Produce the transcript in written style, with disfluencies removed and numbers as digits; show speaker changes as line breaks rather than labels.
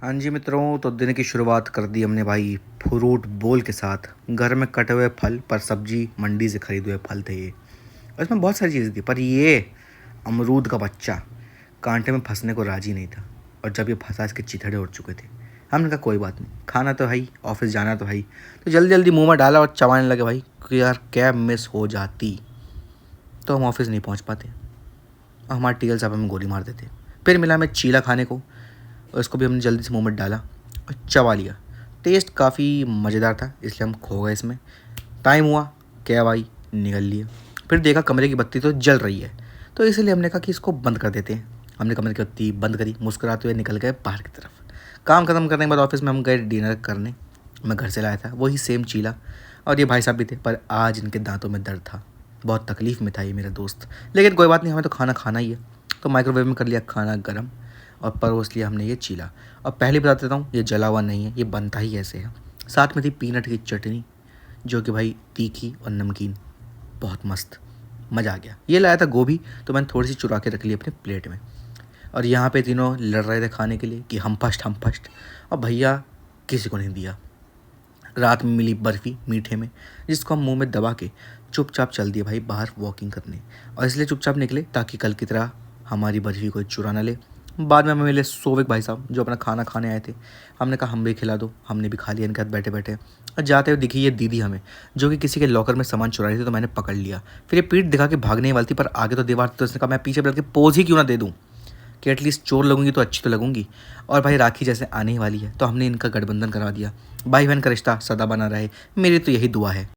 हाँ जी मित्रों, तो दिन की शुरुआत कर दी हमने भाई फ्रूट बोल के साथ। घर में कटे हुए फल पर सब्जी, मंडी से खरीदे हुए फल थे ये। और इसमें बहुत सारी चीज़ें थी, पर ये अमरूद का बच्चा कांटे में फंसने को राजी नहीं था। और जब ये फंसा, इसके चिथड़े उड़ चुके थे। हमने कहा कोई बात नहीं, खाना तो है ही, ऑफिस जाना तो है ही। तो जल्दी जल्दी मुंह में डाला और चबाने लगे भाई कि यार कैब मिस हो जाती तो हम ऑफिस नहीं पहुंच पाते और हमारे टीएल साहब हमें गोली मार देते। फिर मिला हमें चीला खाने को, और इसको भी हमने जल्दी से मुंह में डाला और चबा लिया। टेस्ट काफ़ी मज़ेदार था, इसलिए हम खो गए इसमें। टाइम हुआ, क्या भाई, निकल लिए। फिर देखा कमरे की बत्ती तो जल रही है, तो इसलिए हमने कहा कि इसको बंद कर देते हैं। हमने कमरे की बत्ती बंद करी, मुस्कुराते हुए निकल गए बाहर की तरफ। काम ख़त्म करने के बाद ऑफिस में हम गए डिनर करने। मैं घर से लाया था वही सेम चीला, और ये भाई साहब भी थे, पर आज इनके दांतों में दर्द था। बहुत तकलीफ़ में था ये मेरा दोस्त, लेकिन कोई बात नहीं, हमें तो खाना खाना ही है। तो माइक्रोवेव में कर लिया खाना गर्म और परोस लिया हमने ये चीला। और पहले बता देता हूँ, ये जला हुआ नहीं है, ये बनता ही ऐसे है। साथ में थी पीनट की चटनी, जो कि भाई तीखी और नमकीन, बहुत मस्त, मज़ा आ गया। ये लाया था गोभी, तो मैंने थोड़ी सी चुरा के रख ली अपने प्लेट में। और यहाँ पे तीनों लड़ रहे थे खाने के लिए कि हम फर्स्ट हम फर्स्ट, और भैया किसी को नहीं दिया। रात में मिली बर्फ़ी मीठे में, जिसको हम मुंह में दबा के चुपचाप चल दिए भाई बाहर वॉकिंग करने। और इसलिए चुपचाप निकले ताकि कल की तरह हमारी बर्फ़ी कोई चुरा ना ले। बाद में हमें मिले सोविक भाई साहब, जो अपना खाना खाने आए थे। हमने कहा हम भी खिला दो, हमने भी खा लिया इनके साथ बैठे बैठे। और जाते हुए दिखी ये दीदी हमें, जो कि किसी के लॉकर में सामान चुरा रही थी, तो मैंने पकड़ लिया। फिर ये पीठ दिखा के भागने वाली थी, पर आगे तो दीवार थी, तो उसने कहा मैं पीछे बैठ के पोज ही क्यों ना दे दूँ, कि एटलीस्ट चोर लगूंगी तो अच्छी तो लगूंगी। और भाई राखी जैसे आने ही वाली है, तो हमने इनका गठबंधन करा दिया। भाई बहन का रिश्ता सदा बना रहे, मेरी तो यही दुआ है।